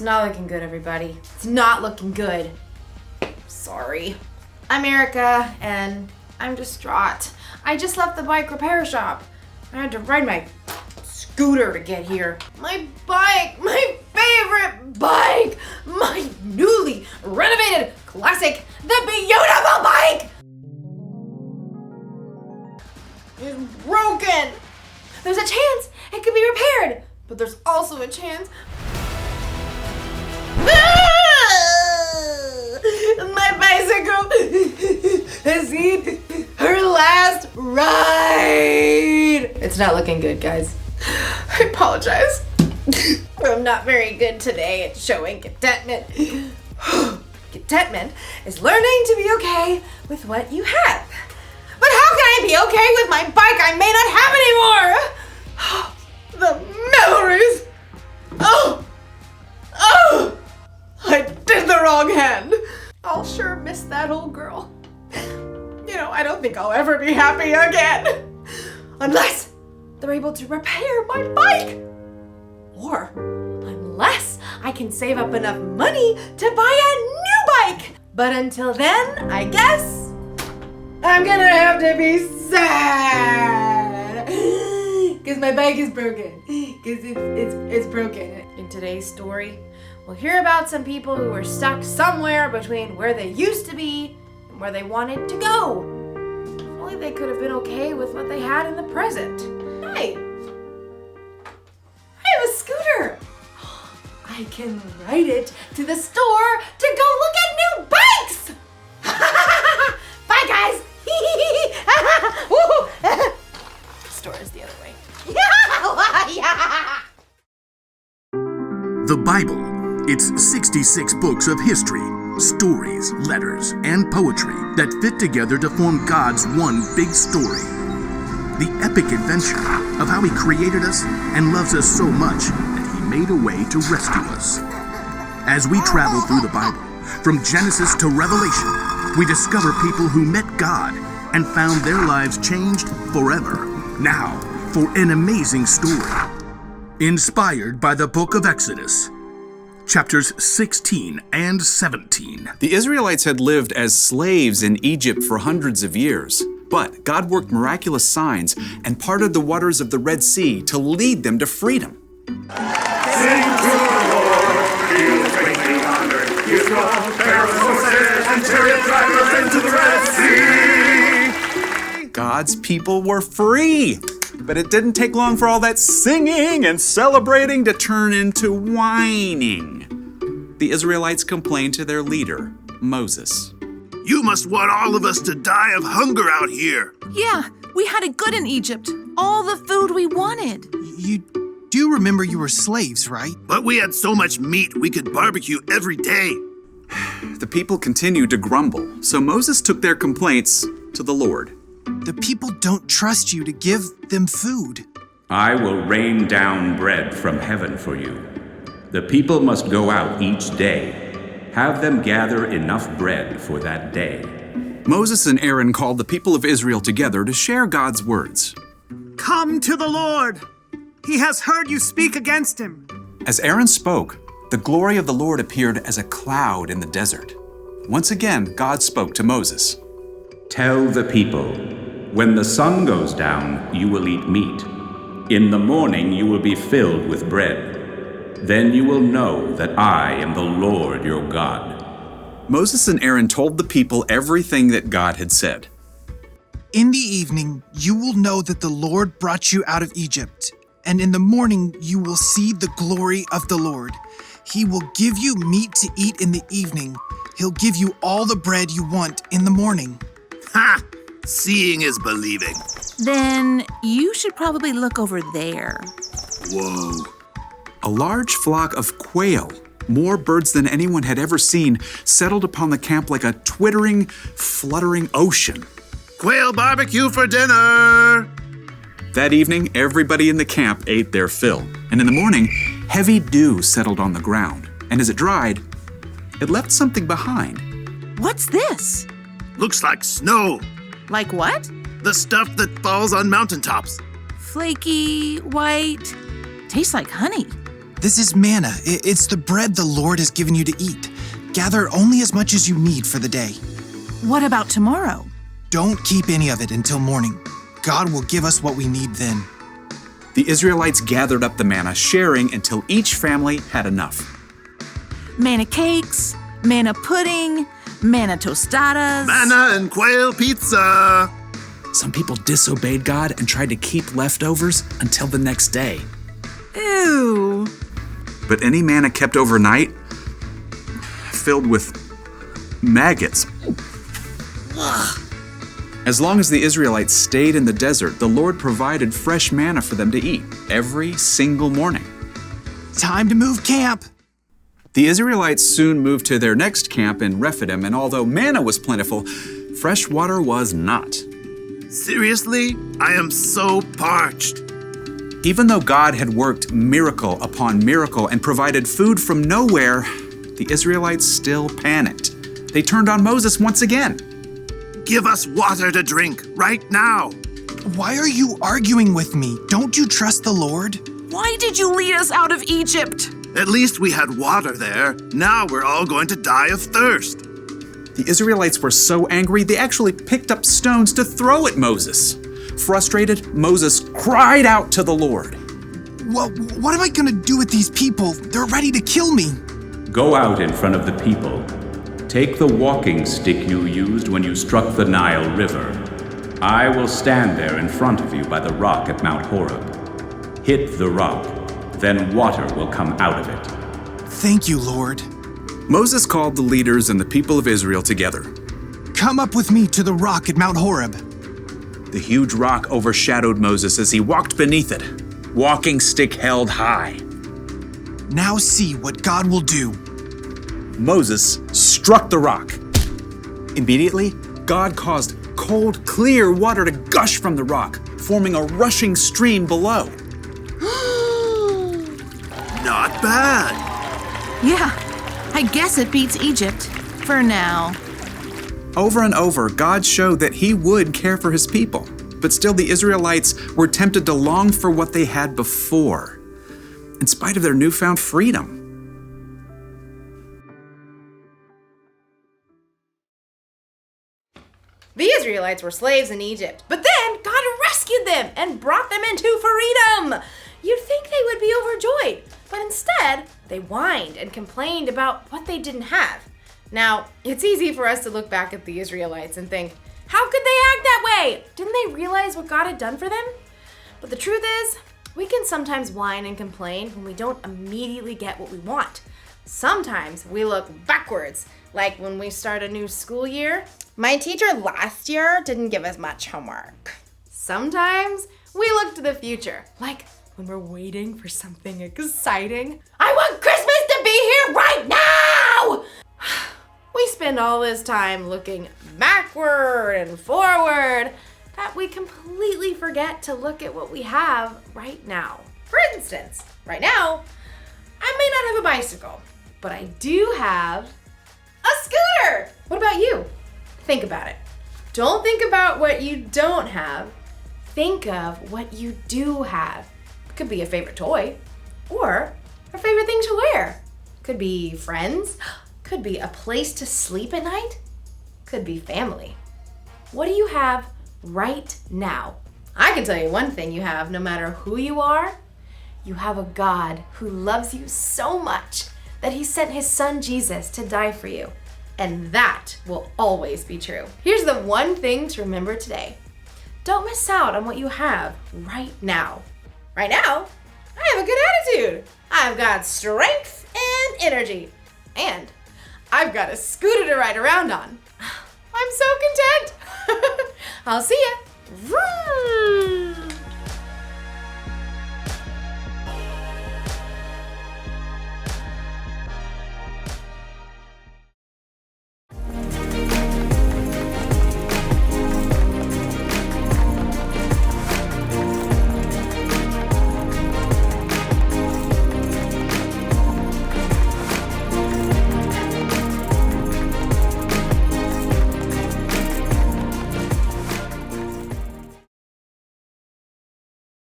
It's not looking good, everybody. It's not looking good. Sorry. I'm Erica, and I'm distraught. I just left the bike repair shop. I had to ride my scooter to get here. My bike, my favorite bike, my newly renovated classic, the beautiful bike is broken. There's a chance it could be repaired, but there's also a chance my bicycle has seen her last ride. It's not looking good, guys. I apologize. I'm not very good today at showing contentment. Contentment is learning to be okay with what you have. But how can I be okay with my bike I may not have anymore? The memories. Oh, I did the wrong hand. I'll sure miss that old girl. I don't think I'll ever be happy again. Unless they're able to repair my bike. Or unless I can save up enough money to buy a new bike. But until then, I guess I'm gonna have to be sad. Because my bike is broken. Because it's broken. In today's story, we'll hear about some people who were stuck somewhere between where they used to be and where they wanted to go. If only they could have been okay with what they had in the present. Hey, I have a scooter. I can ride it to the store to go look at new bikes. Bye, guys. The store is the other way. The Bible. It's 66 books of history, stories, letters, and poetry that fit together to form God's one big story. The epic adventure of how He created us and loves us so much that He made a way to rescue us. As we travel through the Bible, from Genesis to Revelation, we discover people who met God and found their lives changed forever. Now, for an amazing story. Inspired by the book of Exodus, chapters 16 and 17. The Israelites had lived as slaves in Egypt for hundreds of years, but God worked miraculous signs and parted the waters of the Red Sea to lead them to freedom. Sing to the Lord, He is greatly honored. He has brought Pharaoh's horses and chariot drivers into the Red Sea. God's people were free, but it didn't take long for all that singing and celebrating to turn into whining. The Israelites complained to their leader, Moses. You must want all of us to die of hunger out here. Yeah, we had it good in Egypt. All the food we wanted. You do remember you were slaves, right? But we had so much meat we could barbecue every day. The people continued to grumble, so Moses took their complaints to the Lord. The people don't trust you to give them food. I will rain down bread from heaven for you. The people must go out each day. Have them gather enough bread for that day. Moses and Aaron called the people of Israel together to share God's words. Come to the Lord. He has heard you speak against him. As Aaron spoke, the glory of the Lord appeared as a cloud in the desert. Once again, God spoke to Moses. Tell the people, when the sun goes down, you will eat meat. In the morning you will be filled with bread. Then you will know that I am the Lord your God. Moses and Aaron told the people everything that God had said. In the evening, you will know that the Lord brought you out of Egypt, and in the morning you will see the glory of the Lord. He will give you meat to eat in the evening. He'll give you all the bread you want in the morning. Ha! Seeing is believing. Then you should probably look over there. Whoa. A large flock of quail, more birds than anyone had ever seen, settled upon the camp like a twittering, fluttering ocean. Quail barbecue for dinner! That evening, everybody in the camp ate their fill. And in the morning, heavy dew settled on the ground. And as it dried, it left something behind. What's this? Looks like snow. Like what? The stuff that falls on mountaintops. Flaky, white, tastes like honey. This is manna. It's the bread the Lord has given you to eat. Gather only as much as you need for the day. What about tomorrow? Don't keep any of it until morning. God will give us what we need then. The Israelites gathered up the manna, sharing until each family had enough. Manna cakes, manna pudding, manna tostadas. Manna and quail pizza. Some people disobeyed God and tried to keep leftovers until the next day. Ew. But any manna kept overnight, filled with maggots. As long as the Israelites stayed in the desert, the Lord provided fresh manna for them to eat every single morning. Time to move camp. The Israelites soon moved to their next camp in Rephidim, and although manna was plentiful, fresh water was not. Seriously? I am so parched. Even though God had worked miracle upon miracle and provided food from nowhere, the Israelites still panicked. They turned on Moses once again. Give us water to drink right now. Why are you arguing with me? Don't you trust the Lord? Why did you lead us out of Egypt? At least we had water there. Now we're all going to die of thirst. The Israelites were so angry, they actually picked up stones to throw at Moses. Frustrated, Moses cried out to the Lord. What am I going to do with these people? They're ready to kill me. Go out in front of the people. Take the walking stick you used when you struck the Nile River. I will stand there in front of you by the rock at Mount Horeb. Hit the rock, then water will come out of it. Thank you, Lord. Moses called the leaders and the people of Israel together. Come up with me to the rock at Mount Horeb. The huge rock overshadowed Moses as he walked beneath it, walking stick held high. Now see what God will do. Moses struck the rock. Immediately, God caused cold, clear water to gush from the rock, forming a rushing stream below. Not bad. Yeah, I guess it beats Egypt. For now. Over and over, God showed that He would care for His people, but still the Israelites were tempted to long for what they had before, in spite of their newfound freedom. The Israelites were slaves in Egypt, but then God rescued them and brought them into freedom. You'd think they would be overjoyed, but instead, they whined and complained about what they didn't have. Now, it's easy for us to look back at the Israelites and think, how could they act that way? Didn't they realize what God had done for them? But the truth is, we can sometimes whine and complain when we don't immediately get what we want. Sometimes we look backwards, like when we start a new school year. My teacher last year didn't give us much homework. Sometimes we look to the future, like when we're waiting for something exciting. I want Christmas to be here right now! We spend all this time looking backward and forward that we completely forget to look at what we have right now. For instance, right now, I may not have a bicycle, but I do have a scooter. What about you? Think about it. Don't think about what you don't have. Think of what you do have. It could be a favorite toy or a favorite thing to wear. Could be friends. Could be a place to sleep at night. Could be family. What do you have right now? I can tell you one thing you have, no matter who you are. You have a God who loves you so much that He sent His Son Jesus to die for you. And that will always be true. Here's the one thing to remember today. Don't miss out on what you have right now. Right now, I have a good attitude. I've got strength and energy. And I've got a scooter to ride around on. I'm so content. I'll see ya. Vroom.